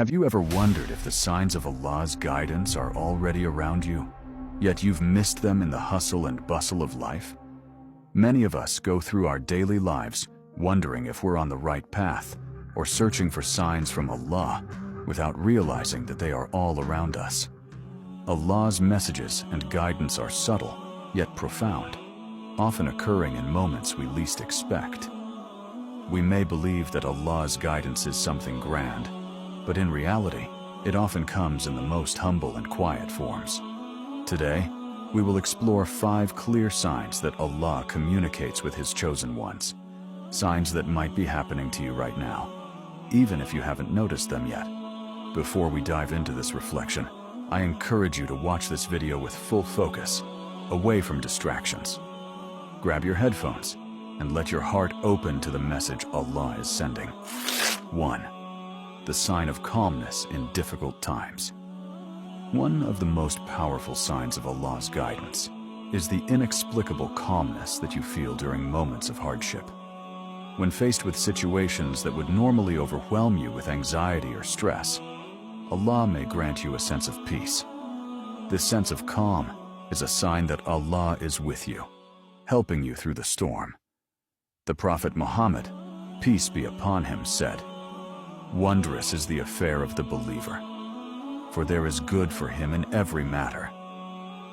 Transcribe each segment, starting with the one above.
Have you ever wondered if the signs of Allah's guidance are already around you, yet you've missed them in the hustle and bustle of life? Many of us go through our daily lives wondering if we're on the right path or searching for signs from Allah without realizing that they are all around us. Allah's messages and guidance are subtle, yet profound, often occurring in moments we least expect. We may believe that Allah's guidance is something grand, but in reality, it often comes in the most humble and quiet forms. Today, we will explore 5 clear signs that Allah communicates with His chosen ones. Signs that might be happening to you right now, even if you haven't noticed them yet. Before we dive into this reflection, I encourage you to watch this video with full focus, away from distractions. Grab your headphones and let your heart open to the message Allah is sending. 1. The sign of calmness in difficult times. One of the most powerful signs of Allah's guidance is the inexplicable calmness that you feel during moments of hardship. When faced with situations that would normally overwhelm you with anxiety or stress, Allah may grant you a sense of peace. This sense of calm is a sign that Allah is with you, helping you through the storm. The Prophet Muhammad, peace be upon him, said, "Wondrous is the affair of the believer, for there is good for him in every matter."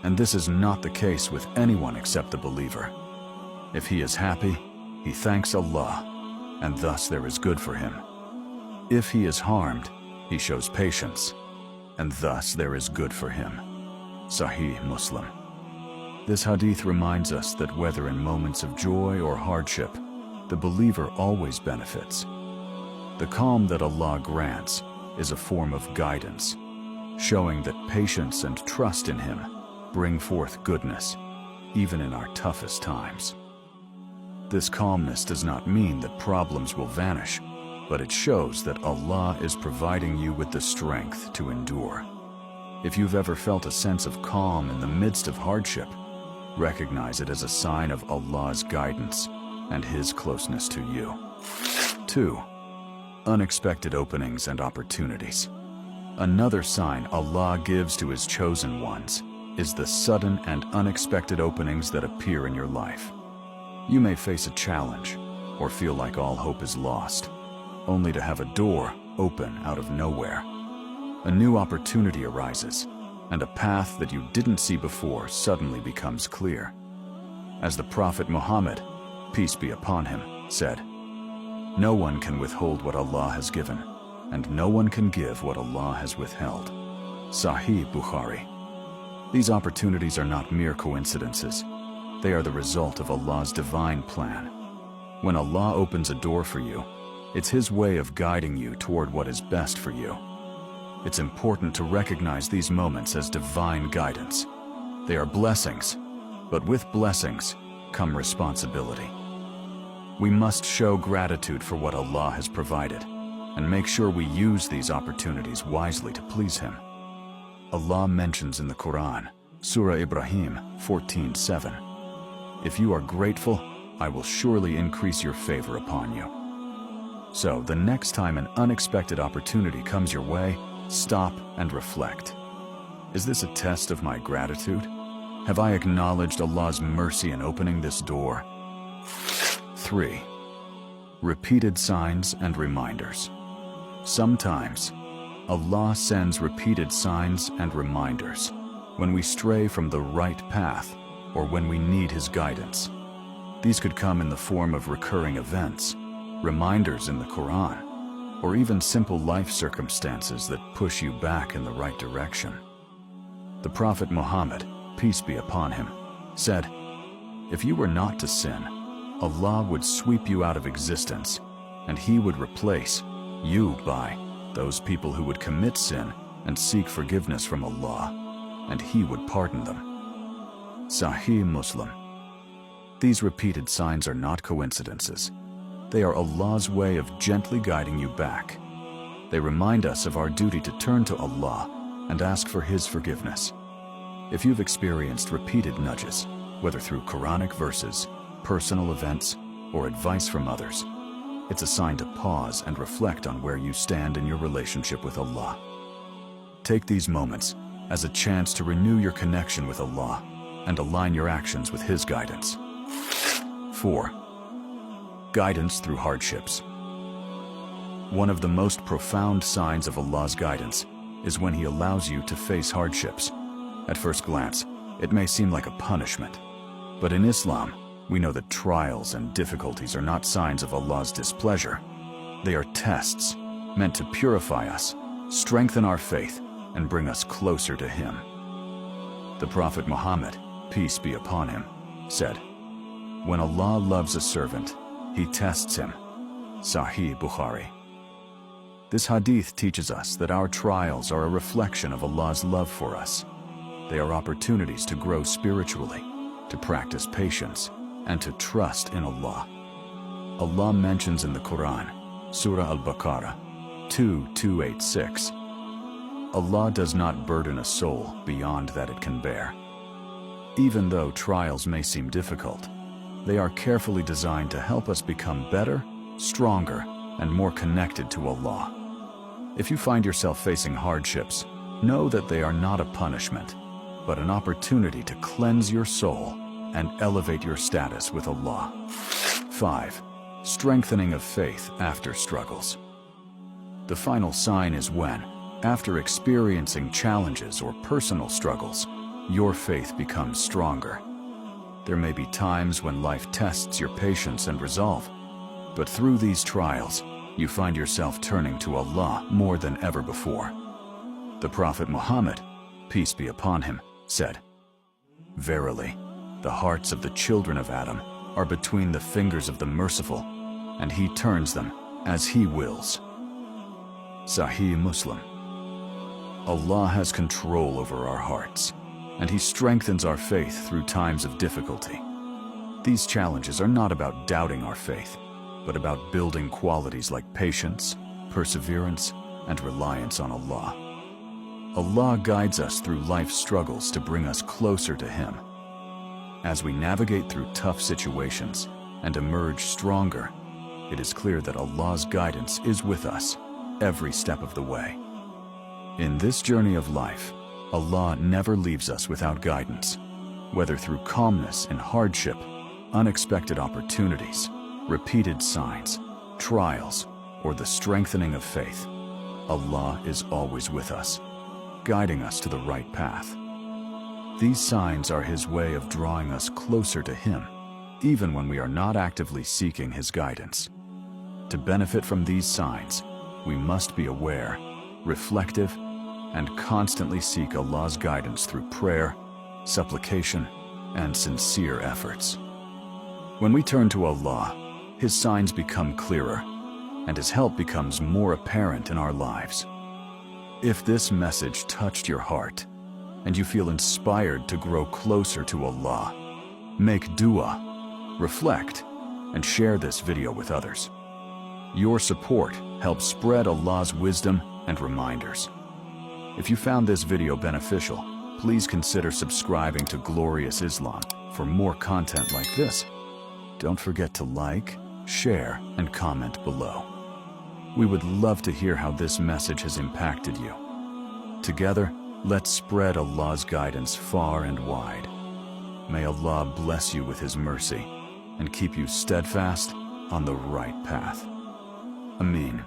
And this is not the case with anyone except the believer. If he is happy, he thanks Allah, and thus there is good for him. If he is harmed, he shows patience, and thus there is good for him. Sahih Muslim. This hadith reminds us that whether in moments of joy or hardship, the believer always benefits. The calm that Allah grants is a form of guidance, showing that patience and trust in Him bring forth goodness, even in our toughest times. This calmness does not mean that problems will vanish, but it shows that Allah is providing you with the strength to endure. If you've ever felt a sense of calm in the midst of hardship, recognize it as a sign of Allah's guidance and His closeness to you. 2. Unexpected openings and opportunities. Another sign Allah gives to His chosen ones is the sudden and unexpected openings that appear in your life. You may face a challenge or feel like all hope is lost, only to have a door open out of nowhere. A new opportunity arises, and a path that you didn't see before suddenly becomes clear. As the Prophet Muhammad, peace be upon him, said, "No one can withhold what Allah has given, and no one can give what Allah has withheld." Sahih Bukhari. These opportunities are not mere coincidences. They are the result of Allah's divine plan. When Allah opens a door for you, it's His way of guiding you toward what is best for you. It's important to recognize these moments as divine guidance. They are blessings, but with blessings come responsibility. We must show gratitude for what Allah has provided and make sure we use these opportunities wisely to please Him. Allah mentions in the Quran, Surah Ibrahim 14:7, "If you are grateful, I will surely increase your favor upon you." So, the next time an unexpected opportunity comes your way, stop and reflect. Is this a test of my gratitude? Have I acknowledged Allah's mercy in opening this door? 3. Repeated signs and reminders. Sometimes, Allah sends repeated signs and reminders when we stray from the right path or when we need His guidance. These could come in the form of recurring events, reminders in the Quran, or even simple life circumstances that push you back in the right direction. The Prophet Muhammad, peace be upon him, said, "If you were not to sin, Allah would sweep you out of existence, and He would replace you by those people who would commit sin and seek forgiveness from Allah, and He would pardon them." Sahih Muslim. These repeated signs are not coincidences. They are Allah's way of gently guiding you back. They remind us of our duty to turn to Allah and ask for His forgiveness. If you've experienced repeated nudges, whether through Quranic verses, personal events, or advice from others, It's a sign to pause and reflect on where you stand in your relationship with Allah. Take these moments as a chance to renew your connection with Allah and align your actions with His guidance. 4. Guidance through hardships. One of the most profound signs of Allah's guidance is when He allows you to face hardships. At first glance, it may seem like a punishment, but in Islam, we know that trials and difficulties are not signs of Allah's displeasure. They are tests meant to purify us, strengthen our faith, and bring us closer to Him. The Prophet Muhammad, peace be upon him, said, "When Allah loves a servant, He tests him." Sahih Bukhari. This hadith teaches us that our trials are a reflection of Allah's love for us. They are opportunities to grow spiritually, to practice patience, and to trust in Allah. Allah mentions in the Quran, Surah Al-Baqarah 2:286, Allah does not burden a soul beyond that it can bear. Even though trials may seem difficult, they are carefully designed to help us become better, stronger, and more connected to Allah. If you find yourself facing hardships, know that they are not a punishment, but an opportunity to cleanse your soul and elevate your status with Allah. 5. Strengthening of faith after struggles. The final sign is when, after experiencing challenges or personal struggles, your faith becomes stronger. There may be times when life tests your patience and resolve, but through these trials, you find yourself turning to Allah more than ever before. The Prophet Muhammad, peace be upon him, said, "Verily, the hearts of the children of Adam are between the fingers of the Merciful, and He turns them as He wills." Sahih Muslim. Allah has control over our hearts, and He strengthens our faith through times of difficulty. These challenges are not about doubting our faith, but about building qualities like patience, perseverance, and reliance on Allah. Allah guides us through life's struggles to bring us closer to Him. As we navigate through tough situations and emerge stronger, it is clear that Allah's guidance is with us every step of the way. In this journey of life, Allah never leaves us without guidance, whether through calmness in hardship, unexpected opportunities, repeated signs, trials, or the strengthening of faith. Allah is always with us, guiding us to the right path. These signs are His way of drawing us closer to Him, even when we are not actively seeking His guidance. To benefit from these signs, we must be aware, reflective, and constantly seek Allah's guidance through prayer, supplication, and sincere efforts. When we turn to Allah, His signs become clearer, and His help becomes more apparent in our lives. If this message touched your heart, and you feel inspired to grow closer to Allah, make dua, reflect, and share this video with others. Your support helps spread Allah's wisdom and reminders. If you found this video beneficial, please consider subscribing to Glorious Islam for more content like this. Don't forget to like, share, and comment below. We would love to hear how this message has impacted you. Together, let's spread Allah's guidance far and wide. May Allah bless you with His mercy and keep you steadfast on the right path. Ameen.